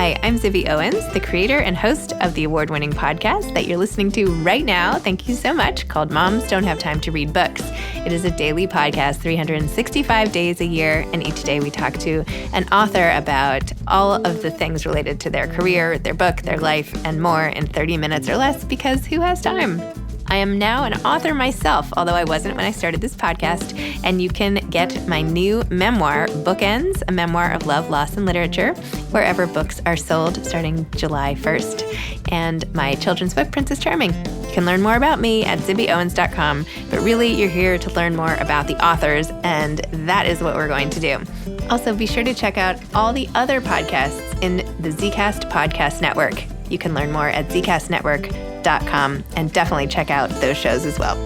Hi, I'm Zibby Owens, the creator and host of the award-winning podcast that you're listening to right now. Thank you so much, called Moms Don't Have Time to Read Books. It is a daily podcast, 365 days a year, and each day we talk to an author about all of the things related to their career, their book, their life, and more in 30 minutes or less, because who has time? I am now an author myself, although I wasn't when I started this podcast, and you can get my new memoir, Bookends, a memoir of love, loss, and literature, wherever books are sold starting July 1st, and my children's book, Princess Charming. You can learn more about me at zibbyowens.com, but really you're here to learn more about the authors, and that is what we're going to do. Also, be sure to check out all the other podcasts in the Zcast Podcast Network. You can learn more at zcastnetwork.com and definitely check out those shows as well.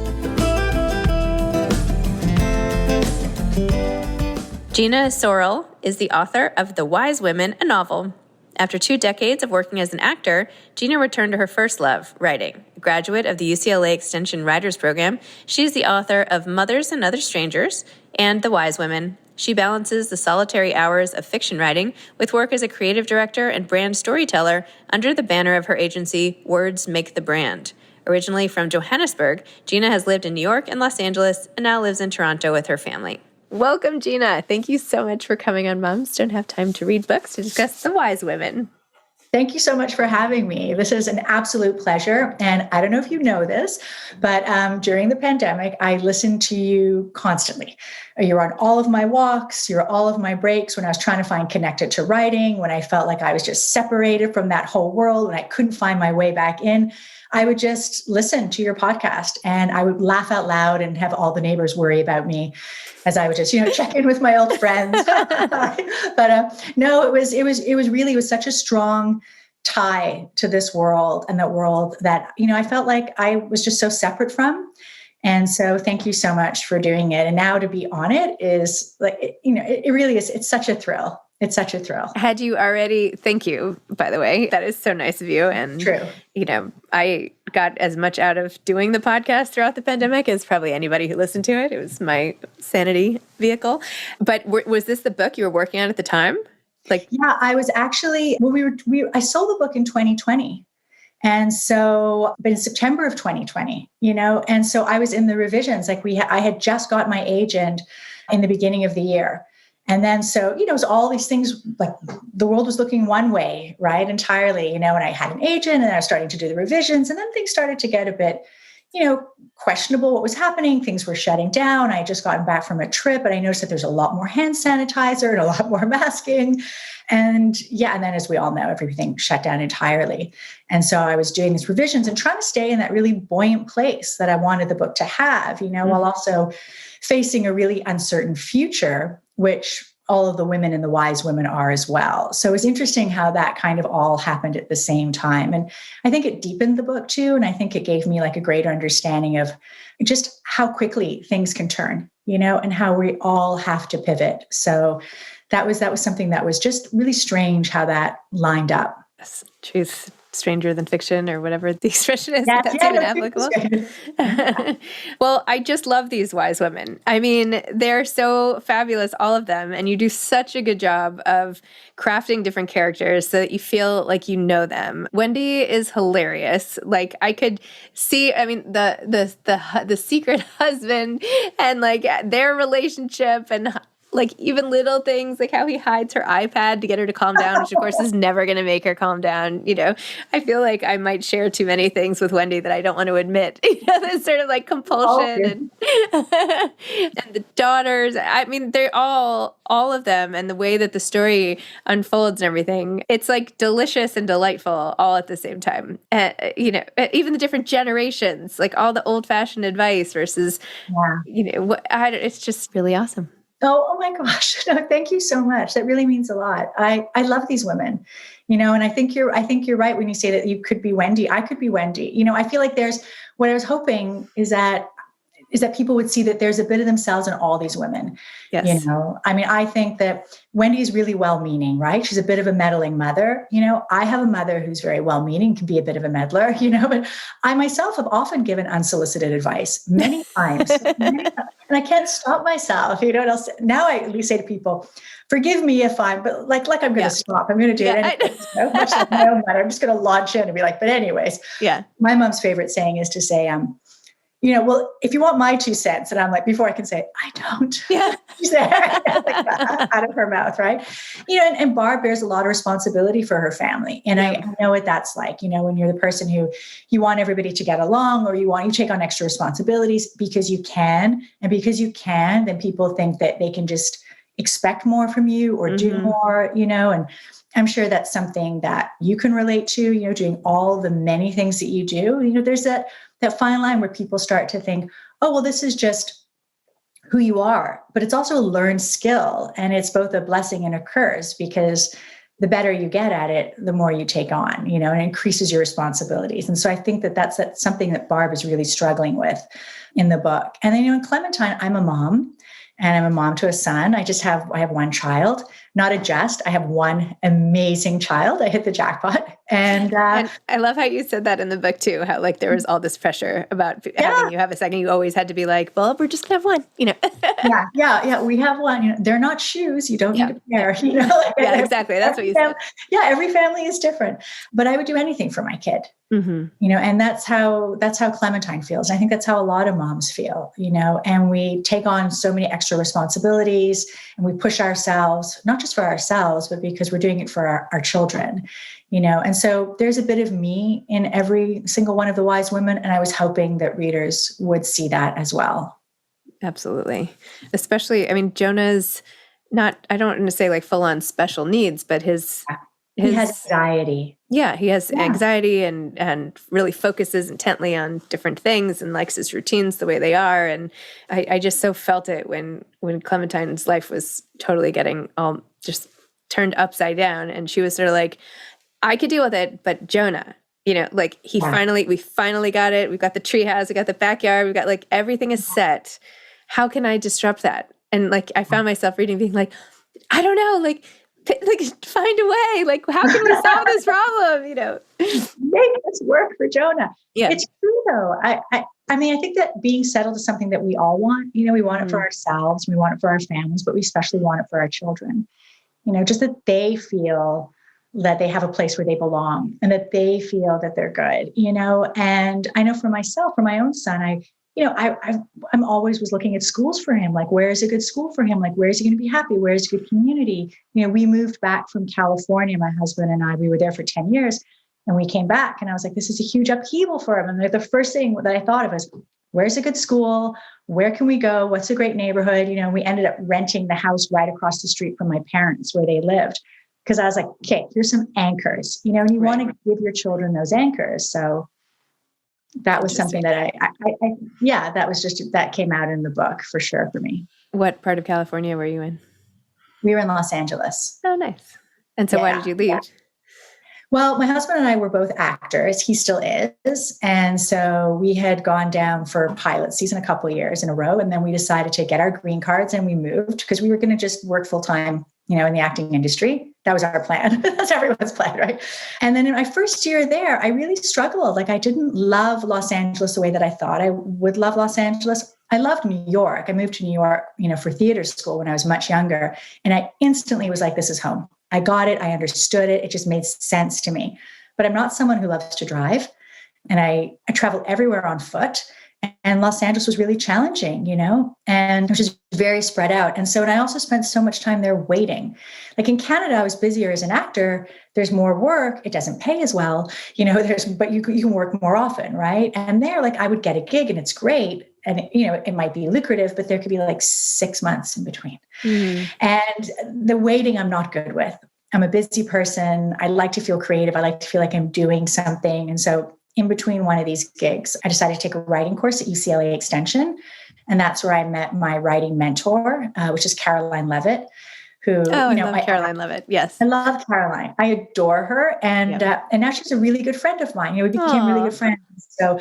Gina Sorell is the author of The Wise Women, a novel. After 2 decades of working as an actor, Gina returned to her first love, writing. A graduate of the UCLA Extension Writers Program, she is the author of Mothers and Other Strangers and The Wise Women. She balances the solitary hours of fiction writing with work as a creative director and brand storyteller under the banner of her agency, Words Make the Brand. Originally from Johannesburg, Gina has lived in New York and Los Angeles and now lives in Toronto with her family. Welcome, Gina. Thank you so much for coming on Moms Don't Have Time to Read Books to discuss The Wise Women. Thank you so much for having me. This is an absolute pleasure. And I don't know if you know this, but during the pandemic, I listened to you constantly. You're on all of my walks, you're all of my breaks when I was trying to find connected to writing, when I felt like I was just separated from that whole world, when I couldn't find my way back in. I would just listen to your podcast and I would laugh out loud and have all the neighbors worry about me as I would just, check in with my old friends. But no, it was such a strong tie to this world and that world that, I felt like I was just so separate from. And so thank you so much for doing it. And now to be on it is like, it really is. It's such a thrill. It's such a thrill. Had you already, thank you, by the way, that is so nice of you. And, True. I got as much out of doing the podcast throughout the pandemic as probably anybody who listened to it. It was my sanity vehicle. But was this the book you were working on at the time? Yeah, I was actually, I sold the book in 2020. And so, but in September of 2020, and so I was in the revisions, I had just got my agent in the beginning of the year. And then, so, it was all these things, like the world was looking one way, right? Entirely, and I had an agent and I was starting to do the revisions, and then things started to get a bit, questionable what was happening. Things were shutting down. I had just gotten back from a trip, and I noticed that there's a lot more hand sanitizer and a lot more masking. And then, as we all know, everything shut down entirely. And so I was doing these revisions and trying to stay in that really buoyant place that I wanted the book to have, while also facing a really uncertain future, which all of the women in The Wise Women are as well. So it was interesting how that kind of all happened at the same time. And I think it deepened the book too. And I think it gave me like a greater understanding of just how quickly things can turn, and how we all have to pivot. So that was something that was just really strange how that lined up. Yes, truth stranger than fiction, or whatever the expression is. That's even applicable. Well, I just love these wise women. I mean, they're so fabulous, all of them. And you do such a good job of crafting different characters so that you feel like you know them. Wendy is hilarious. Like, I could see, the secret husband and like their relationship, and like even little things like how he hides her iPad to get her to calm down, which of course is never going to make her calm down. I feel like I might share too many things with Wendy that I don't want to admit. This sort of like compulsion and the daughters. I mean, they're all of them, and the way that the story unfolds and everything. It's like delicious and delightful all at the same time. Even the different generations, like all the old-fashioned advice versus, it's just really awesome. Oh my gosh. No, thank you so much. That really means a lot. I love these women, and I think you're right when you say that you could be Wendy. I could be Wendy. I feel like what I was hoping is that is that people would see that there's a bit of themselves in all these women. Yes. I mean, I think that Wendy's really well-meaning, right? She's a bit of a meddling mother. I have a mother who's very well-meaning, can be a bit of a meddler, but I myself have often given unsolicited advice many times. And I can't stop myself. Now I at least say to people, forgive me if but like I'm going to stop. I'm going to do it anyway. Much like my own mother, I'm just going to launch in and be like, but anyways, my mom's favorite saying is to say, well, if you want my 2 cents, and I'm like, before I can say it, I don't. Yeah. She's there, like out of her mouth, right? And Barb bears a lot of responsibility for her family. And I know what that's like, when you're the person who you want everybody to get along, or you take on extra responsibilities because you can. And because you can, then people think that they can just expect more from you or do more, and I'm sure that's something that you can relate to, doing all the many things that you do. There's that fine line where people start to think, oh, well, this is just who you are, but it's also a learned skill. And it's both a blessing and a curse, because the better you get at it, the more you take on, and it increases your responsibilities. And so I think that that's something that Barb is really struggling with in the book. And then, in Clementine, I'm a mom. And I'm a mom to a son. I have one child, not a just. I have one amazing child. I hit the jackpot. And I love how you said that in the book too, how like there was all this pressure about having you have a second. You always had to be like, well, we're just going to have one, Yeah. We have one. They're not shoes. You don't need a pair. Exactly. That's what you said. Yeah, every family is different. But I would do anything for my kid. And that's how Clementine feels. And I think that's how a lot of moms feel, and we take on so many extra responsibilities, and we push ourselves, not just for ourselves, but because we're doing it for our children, and so there's a bit of me in every single one of the wise women. And I was hoping that readers would see that as well. Absolutely. Especially, I mean, Jonah's not, I don't want to say like full on special needs, but he has anxiety. Yeah, he has anxiety and really focuses intently on different things and likes his routines the way they are. And I just so felt it when Clementine's life was totally getting just turned upside down. And she was sort of like, I could deal with it, but Jonah, we finally got it. We've got the treehouse, we got the backyard, we've got like everything is set. How can I disrupt that? And like I found myself reading, being like, I don't know, like find a way. Like, how can we solve this problem? Make this work for Jonah. Yeah. It's true though. I mean, I think that being settled is something that we all want. We want it for ourselves, we want it for our families, but we especially want it for our children. Just that they feel that they have a place where they belong and that they feel that they're good, and I know for myself, for my own son, I'm always was looking at schools for him. Like, where is a good school for him? Like, where is he going to be happy? Where is a good community? We moved back from California, my husband and I, we were there for 10 years and we came back and I was like, this is a huge upheaval for him. And the first thing that I thought of was, where's a good school? Where can we go? What's a great neighborhood? We ended up renting the house right across the street from my parents where they lived. Because I was like, okay, here's some anchors, and you want to give your children those anchors. So that was something that that came out in the book for sure for me. What part of California were you in? We were in Los Angeles. Oh, nice. And so why did you leave? Yeah. Well, my husband and I were both actors. He still is. And so we had gone down for pilot season a couple of years in a row. And then we decided to get our green cards and we moved because we were going to just work full time, in the acting industry. That was our plan. That's everyone's plan, right? And then in my first year there, I really struggled. Like, I didn't love Los Angeles the way that I thought I would love Los Angeles. I loved New York. I moved to New York, for theater school when I was much younger. And I instantly was like, this is home. I got it. I understood it. It just made sense to me. But I'm not someone who loves to drive. And I travel everywhere on foot. And Los Angeles was really challenging, and it was just very spread out. And so, and I also spent so much time there waiting. Like in Canada, I was busier as an actor. There's more work. It doesn't pay as well, but you can work more often, right? And there, like, I would get a gig and it's great. And, it might be lucrative, but there could be like 6 months in between. And the waiting, I'm not good with. I'm a busy person. I like to feel creative. I like to feel like I'm doing something. And so in between one of these gigs, I decided to take a writing course at UCLA Extension. And that's where I met my writing mentor, which is Caroline Levitt, who, I love Caroline Levitt. Yes. I love Caroline. I adore her. And now she's a really good friend of mine. We became really good friends. So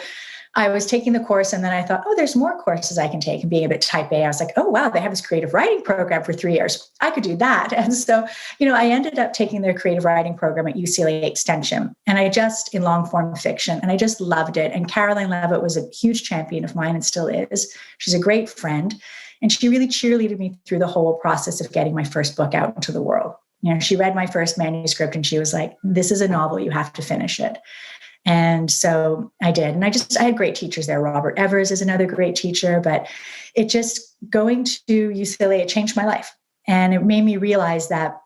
I was taking the course and then I thought, there's more courses I can take. And being a bit type A, I was like, oh, wow, they have this creative writing program for 3 years. I could do that. And so, I ended up taking their creative writing program at UCLA Extension, and in long form fiction, and I just loved it. And Caroline Levitt was a huge champion of mine and still is. She's a great friend. And she really cheerleaded me through the whole process of getting my first book out into the world. She read my first manuscript and she was like, this is a novel, you have to finish it. And so I did. And I had great teachers there. Robert Evers is another great teacher, but going to UCLA, it changed my life. And it made me realize that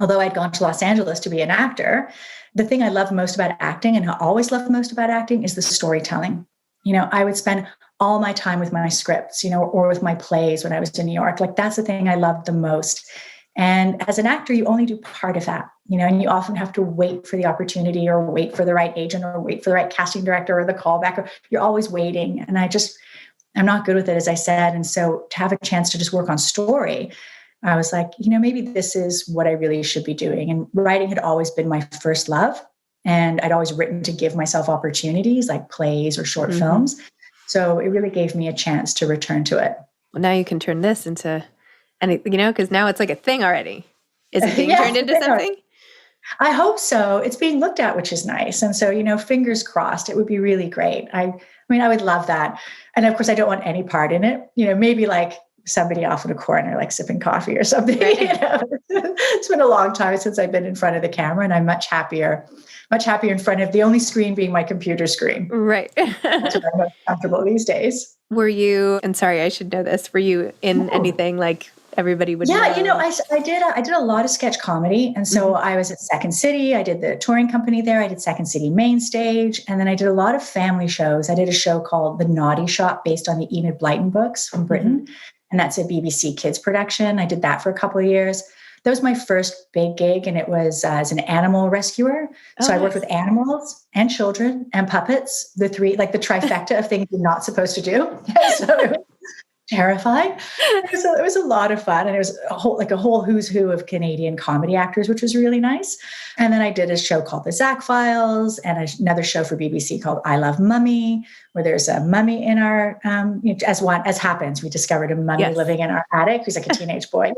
although I'd gone to Los Angeles to be an actor, the thing I love most about acting, and I always loved most about acting, is the storytelling. I would spend all my time with my scripts, or with my plays when I was in New York. Like, that's the thing I loved the most. And as an actor, you only do part of that, and you often have to wait for the opportunity or wait for the right agent or wait for the right casting director or the callback. Or you're always waiting. And I'm not good with it, as I said. And so to have a chance to just work on story, I was like, maybe this is what I really should be doing. And writing had always been my first love. And I'd always written to give myself opportunities like plays or short films. So it really gave me a chance to return to it. Well, now you can turn this into, because now it's like a ththing already. Is it being turned into something? I hope so. It's being looked at, which is nice. And so, fingers crossed, it would be really great. I would love that. And of course, I don't want any part in it. Maybe like somebody off in a corner, like sipping coffee or something. It's been a long time since I've been in front of the camera, and I'm much happier in front of the only screen being my computer screen. Right. That's what I'm most comfortable these days. Were you, and sorry, I should know this, were you in anything like everybody would know? I did a lot of sketch comedy. And so I was at Second City. I did the touring company there. I did Second City Main Stage. And then I did a lot of family shows. I did a show called The Naughty Shop based on the Enid Blyton books from Britain. And that's a BBC Kids production. I did that for a couple of years. That was my first big gig, and it was as an animal rescuer. So I worked with animals and children and puppets, the trifecta of things you're not supposed to do. So it was terrifying. So it was a lot of fun. And it was a whole who's who of Canadian comedy actors, which was really nice. And then I did a show called The Zach Files and another show for BBC called I Love Mummy, where there's a mummy in our, as happens, we discovered a mummy living in our attic who's like a teenage boy,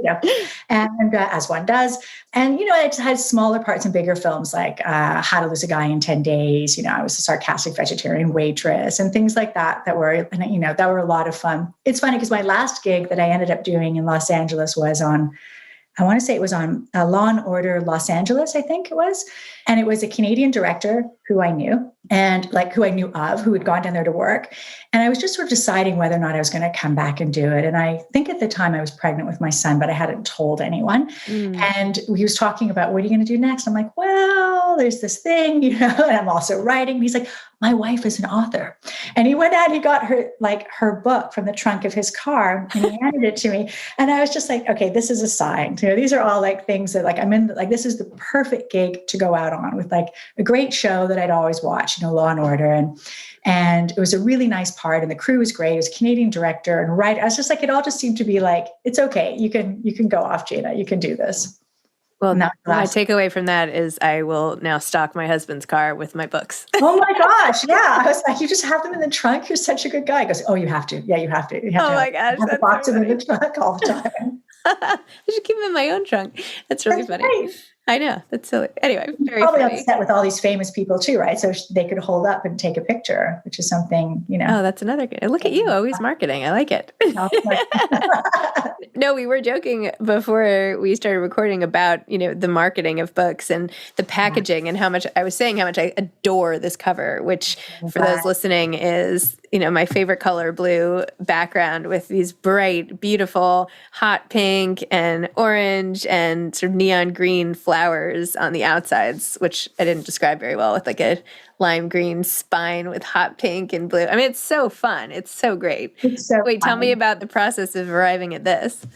and as one does. And, I just had smaller parts in bigger films like How to Lose a Guy in 10 Days. I was a sarcastic vegetarian waitress and things like that were a lot of fun. It's funny because my last gig that I ended up doing in Los Angeles was on, I want to say it was on Law and Order Los Angeles, I think it was. And it was a Canadian director who I knew and who I knew of, who had gone down there to work. And I was just sort of deciding whether or not I was going to come back and do it. And I think at the time I was pregnant with my son, but I hadn't told anyone. And he was talking about, what are you going to do next? I'm like, well, there's this thing, and I'm also writing. And he's like, my wife is an author. And he went out, he got her book from the trunk of his car and he handed it to me. And I was just like, okay, this is a sign. These are all things that I'm in, this is the perfect gig to go out on with a great show that I'd always watch, Law and Order. And it was a really nice part. And the crew was great. It was a Canadian director and writer. I was just it all just seemed to be it's okay. You can go off, Gina. You can do this. Well, my takeaway from that is I will now stock my husband's car with my books. Oh my gosh. Yeah. I was like, you just have them in the trunk. You're such a good guy. He goes, oh, you have to. Yeah, you have to. You have my gosh. Have to box them in the trunk all the time. I should keep them in my own trunk. That's really funny. Right. I know. That's silly. Anyway, very probably funny. On set with all these famous people too, right? So they could hold up and take a picture, which is something, Oh, that's another good. Look at you, always marketing. I like it. No, we were joking before we started recording about, the marketing of books and the packaging and how much I adore this cover, which for those listening is, my favorite color, blue background with these bright, beautiful, hot pink and orange and sort of neon green flowers on the outsides, which I didn't describe very well, with a lime green spine with hot pink and blue. I mean, it's so fun. It's so great. Wait, tell me about the process of arriving at this.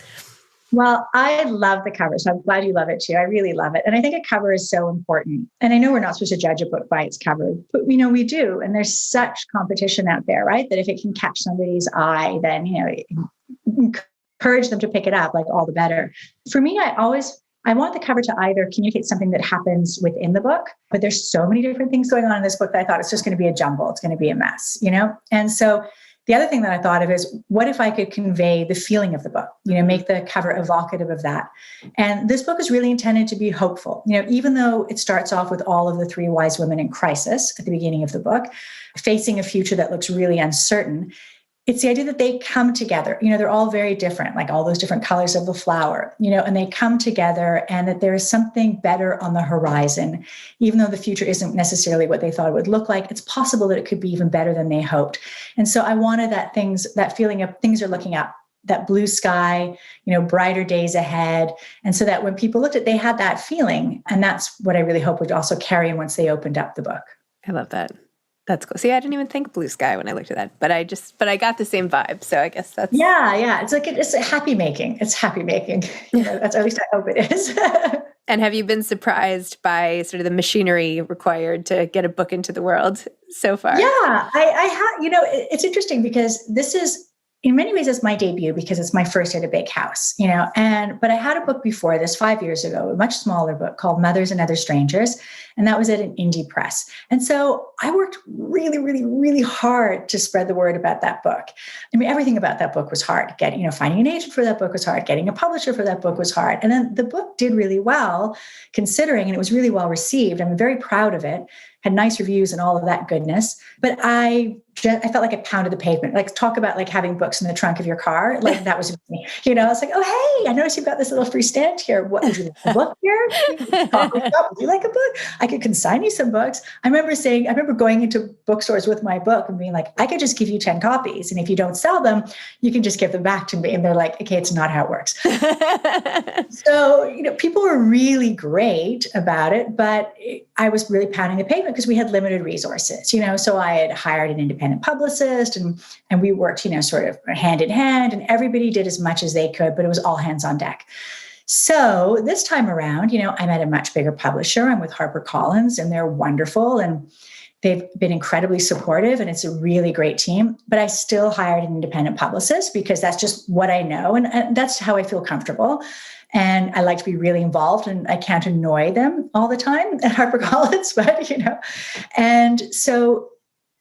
Well, I love the cover, so I'm glad you love it too. I really love it. And I think a cover is so important. And I know we're not supposed to judge a book by its cover, but we do. And there's such competition out there, right? That if it can catch somebody's eye, then, it encourage them to pick it up, like all the better. For me, I want the cover to either communicate something that happens within the book, but there's so many different things going on in this book that I thought it's just going to be a jumble. It's going to be a mess, And so the other thing that I thought of is, what if I could convey the feeling of the book, make the cover evocative of that. And this book is really intended to be hopeful. Even though it starts off with all of the three wise women in crisis at the beginning of the book, facing a future that looks really uncertain, it's the idea that they come together. They're all very different, like all those different colors of the flower, and they come together, and that there is something better on the horizon. Even though the future isn't necessarily what they thought it would look like, it's possible that it could be even better than they hoped. And so I wanted that feeling of things are looking up, that blue sky, brighter days ahead. And so that when people looked at it, they had that feeling. And that's what I really hope would also carry in once they opened up the book. I love that. That's cool. See, I didn't even think blue sky when I looked at that, but I got the same vibe. So I guess that's. Yeah. It's like, it's happy making. It's happy making. That's, at least I hope it is. And have you been surprised by sort of the machinery required to get a book into the world so far? Yeah, I have, it's interesting because this is, in many ways, it's my debut because it's my first at a big house, but I had a book before this 5 years ago, a much smaller book called Mothers and Other Strangers. And that was at an indie press. And so I worked really, really, really hard to spread the word about that book. I mean, everything about that book was hard. Finding an agent for that book was hard. Getting a publisher for that book was hard. And then the book did really well, considering, and it was really well received. I'm very proud of it. Had nice reviews and all of that goodness. But I felt like I pounded the pavement. Like, talk about like having books in the trunk of your car. Like, that was me. I was like, oh, hey, I noticed you've got this little free stand here. What, would you like a book here? Would you like a book? I could consign you some books. I remember going into bookstores with my book and being like, I could just give you 10 copies. And if you don't sell them, you can just give them back to me. And they're like, okay, it's not how it works. So, people were really great about it, but I was really pounding the pavement because we had limited resources, so I had hired an independent publicist and we worked, sort of hand in hand, and everybody did as much as they could, but it was all hands on deck. So this time around, I'm at a much bigger publisher. I'm with HarperCollins, and they're wonderful, and they've been incredibly supportive, and it's a really great team. But I still hired an independent publicist because that's just what I know, and that's how I feel comfortable. And I like to be really involved, and I can't annoy them all the time at HarperCollins, but, and so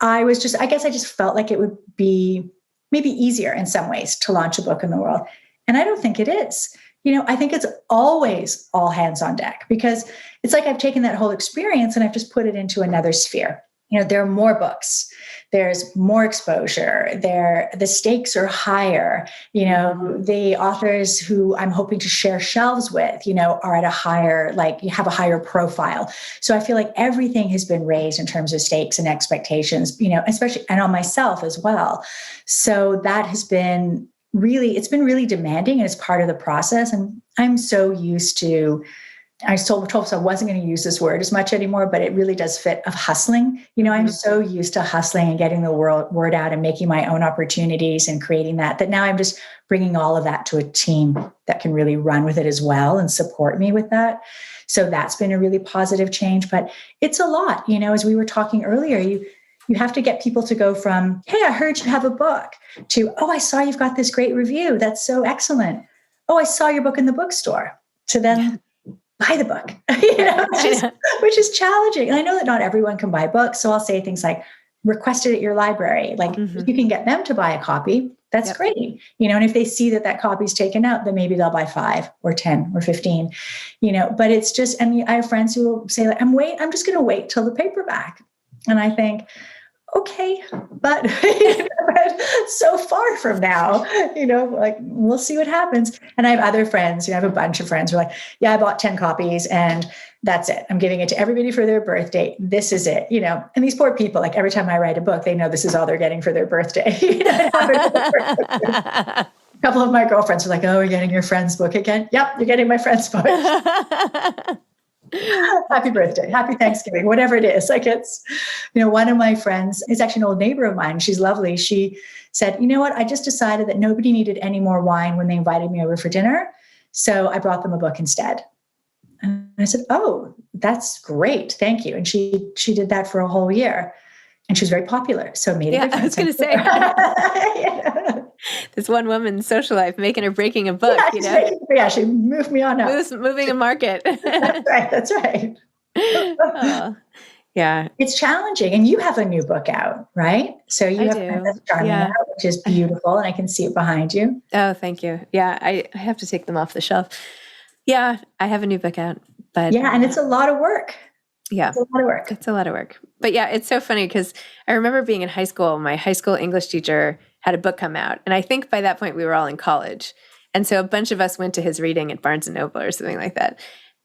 I guess I just felt like it would be maybe easier in some ways to launch a book in the world. And I don't think it is. I think it's always all hands on deck, because it's like I've taken that whole experience and I've just put it into another sphere. There are more books, there's more exposure, the stakes are higher. The authors who I'm hoping to share shelves with, are at a higher, you have a higher profile. So I feel like everything has been raised in terms of stakes and expectations, especially, and on myself as well. So that has been it's been really demanding, and it's part of the process. And I'm so used to, I told myself I wasn't going to use this word as much anymore, but it really does fit, of hustling. I'm so used to hustling and getting the word out and making my own opportunities and creating that now I'm just bringing all of that to a team that can really run with it as well and support me with that. So that's been a really positive change, but it's a lot, as we were talking earlier, you have to get people to go from, hey, I heard you have a book, to, oh, I saw you've got this great review. That's so excellent. Oh, I saw your book in the bookstore. To then buy the book, which is challenging. And I know that not everyone can buy books. So I'll say things like, request it at your library. If you can get them to buy a copy, that's great. And if they see that copy is taken out, then maybe they'll buy 5 or 10 or 15, but it's just, I have friends who will say, I'm just going to wait till the paperback. And I think, okay, but so far from now, we'll see what happens. And I have other friends, I have a bunch of friends who are like, yeah, I bought 10 copies and that's it. I'm giving it to everybody for their birthday. This is it, and these poor people, every time I write a book, they know this is all they're getting for their birthday. A couple of my girlfriends are like, oh, we're getting your friend's book again. Yep, you're getting my friend's book. Happy birthday, happy Thanksgiving, whatever it is. It's, one of my friends is actually an old neighbor of mine. She's lovely. She said, you know what? I just decided that nobody needed any more wine when they invited me over for dinner. So I brought them a book instead. And I said, oh, that's great. Thank you. And she did that for a whole year. And she was very popular. So it made a difference. I was going to say. This one woman's social life, making or breaking a book, She moved me on up. Moving a market. That's right. Oh, yeah. It's challenging. And you have a new book out, right? So you have Princess Charming out, which is beautiful. And I can see it behind you. Oh, thank you. Yeah, I have to take them off the shelf. Yeah, I have a new book out. But and it's a lot of work. Yeah. It's a lot of work. It's a lot of work. But yeah, it's so funny because I remember being in high school, my high school English teacher had a book come out. And I think by that point we were all in college. And so a bunch of us went to his reading at Barnes & Noble or something like that.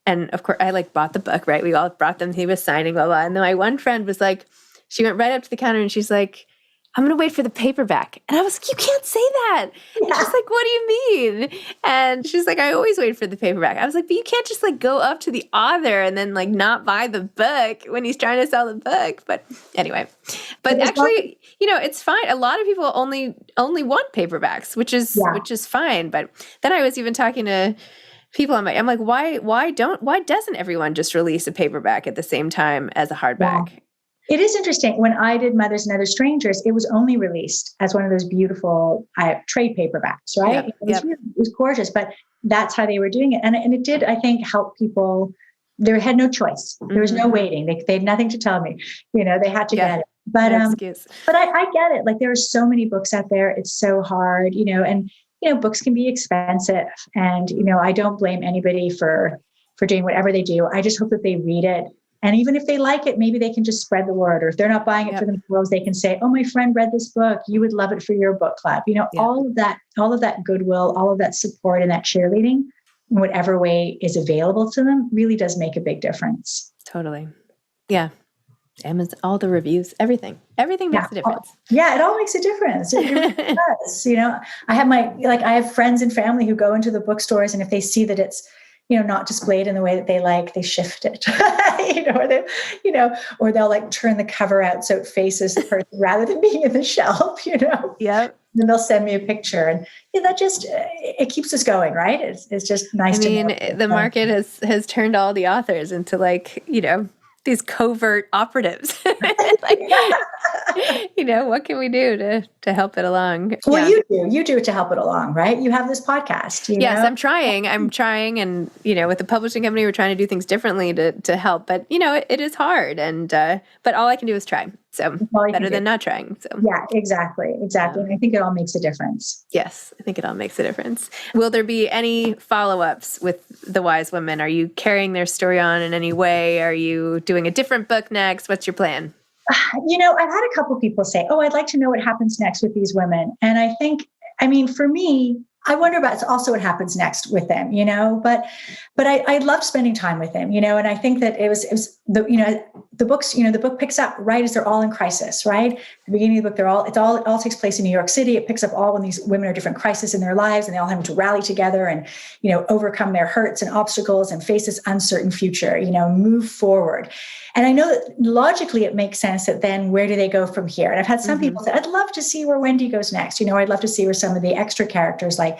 And of course, I bought the book, right? We all brought them. He was signing, blah, blah. And then my one friend was like, she went right up to the counter and she's like, I'm going to wait for the paperback. And I was like, you can't say that. And she's like, what do you mean? And she's like, I always wait for the paperback. I was like, but you can't just go up to the author and then not buy the book when he's trying to sell the book. But anyway, but actually, it's fine. A lot of people only want paperbacks, which is fine. But then I was even talking to people, I'm like, why doesn't everyone just release a paperback at the same time as a hardback? Yeah. It is interesting. When I did Mothers and Other Strangers, it was only released as one of those beautiful trade paperbacks, right? Yep. It was gorgeous, but that's how they were doing it. And it did, I think, help people. They had no choice. There was no waiting. They had nothing to tell me. They had to get it. But but I get it. There are so many books out there. It's so hard, and books can be expensive. And, I don't blame anybody for doing whatever they do. I just hope that they read it. And even if they like it, maybe they can just spread the word. Or if they're not buying it for themselves, they can say, oh, my friend read this book. You would love it for your book club. All of that goodwill, all of that support and that cheerleading in whatever way is available to them really does make a big difference. Totally. Yeah. Amazon, all the reviews, everything makes a difference. Yeah, it all makes a difference. It really does. I have I have friends and family who go into the bookstores, and if they see that it's, not displayed in the way that they like, they shift it, or they'll turn the cover out so it faces the person rather than being in the shelf, Yeah. Then they'll send me a picture, and that just, it keeps us going, right? It's just nice to know. The market has turned all the authors into these covert operatives. What can we do to help it along? Well, you do it to help it along, right? You have this podcast. Yes, I'm trying. And, with the publishing company, we're trying to do things differently to help, but it is hard. And, but all I can do is try. So better than not trying. So yeah, exactly. And I think it all makes a difference. Yes, I think it all makes a difference. Will there be any follow-ups with the Wise Women? Are you carrying their story on in any way? Are you doing a different book next? What's your plan? I've had a couple people say, oh, I'd like to know what happens next with these women. And I think, for me, I wonder about also what happens next with them, but I loved spending time with them, and I think that it was the books, the book picks up right as they're all in crisis, right? At the beginning of the book, it all takes place in New York City. It picks up all when these women are different crises in their lives, and they all have to rally together and, overcome their hurts and obstacles and face this uncertain future, move forward. And I know that logically it makes sense that then where do they go from here? And I've had some people say, I'd love to see where Wendy goes next. I'd love to see where some of the extra characters like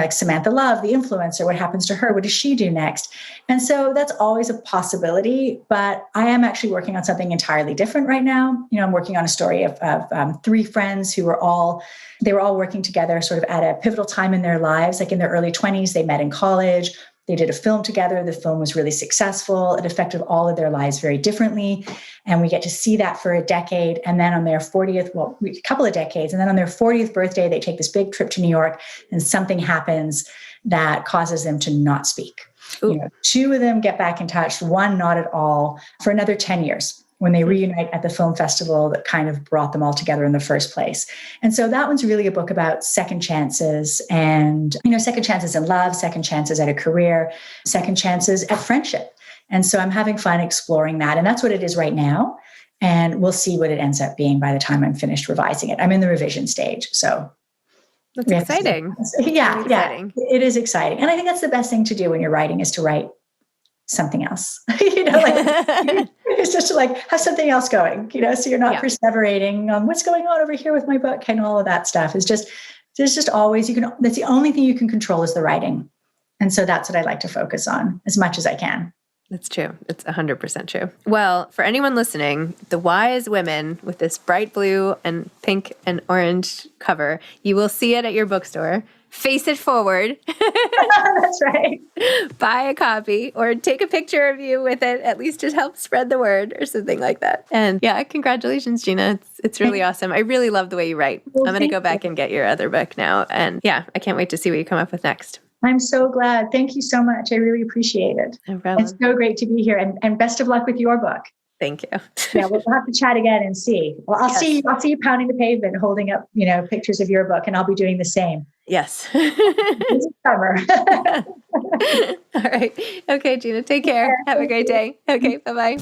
Samantha Love, the influencer, what happens to her? What does she do next? And so that's always a possibility, but I am actually working on something entirely different right now. I'm working on a story of three friends who were all working together sort of at a pivotal time in their lives, like in their early 20s. They met in college. They did a film together. The film was really successful. It affected all of their lives very differently. And we get to see that for a decade. And then on their 40th, a couple of decades, and then on their 40th birthday, they take this big trip to New York, and something happens that causes them to not speak. Two of them get back in touch, one not at all, for another 10 years. When they reunite at the film festival that kind of brought them all together in the first place. And so that one's really a book about second chances and, second chances in love, second chances at a career, second chances at friendship. And so I'm having fun exploring that. And that's what it is right now. And we'll see what it ends up being by the time I'm finished revising it. I'm in the revision stage. So that's exciting. Yeah. It is exciting. And I think that's the best thing to do when you're writing is to write something else, it's just to have something else going, so you're not perseverating on what's going on over here with my book and all of that stuff. There's just always, that's the only thing you can control is the writing. And so that's what I like to focus on as much as I can. That's true. It's 100% true. Well, for anyone listening, The Wise Women with this bright blue and pink and orange cover, you will see it at your bookstore. Face it forward. That's right. Buy a copy or take a picture of you with it, at least to help spread the word or something like that. And yeah, congratulations, Gina. It's really awesome. I really love the way you write. I'm going to go back and get your other book now. And yeah, I can't wait to see what you come up with next. I'm so glad. Thank you so much. I really appreciate it. No problem. It's so great to be here, and best of luck with your book. Thank you. Yeah, we'll have to chat again and see. Well, I'll see you pounding the pavement, holding up, pictures of your book, and I'll be doing the same. Yes. This is summer. All right. Okay, Gina, take care. Have a great day. Okay, bye-bye.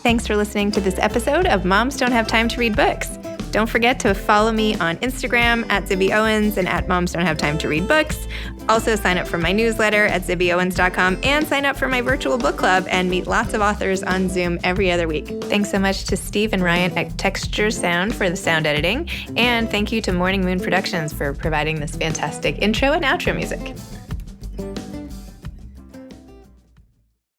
Thanks for listening to this episode of Moms Don't Have Time to Read Books. Don't forget to follow me on Instagram at Zibby Owens and at Moms Don't Have Time to Read Books. Also sign up for my newsletter at zibbyowens.com and sign up for my virtual book club and meet lots of authors on Zoom every other week. Thanks so much to Steve and Ryan at Texture Sound for the sound editing. And thank you to Morning Moon Productions for providing this fantastic intro and outro music.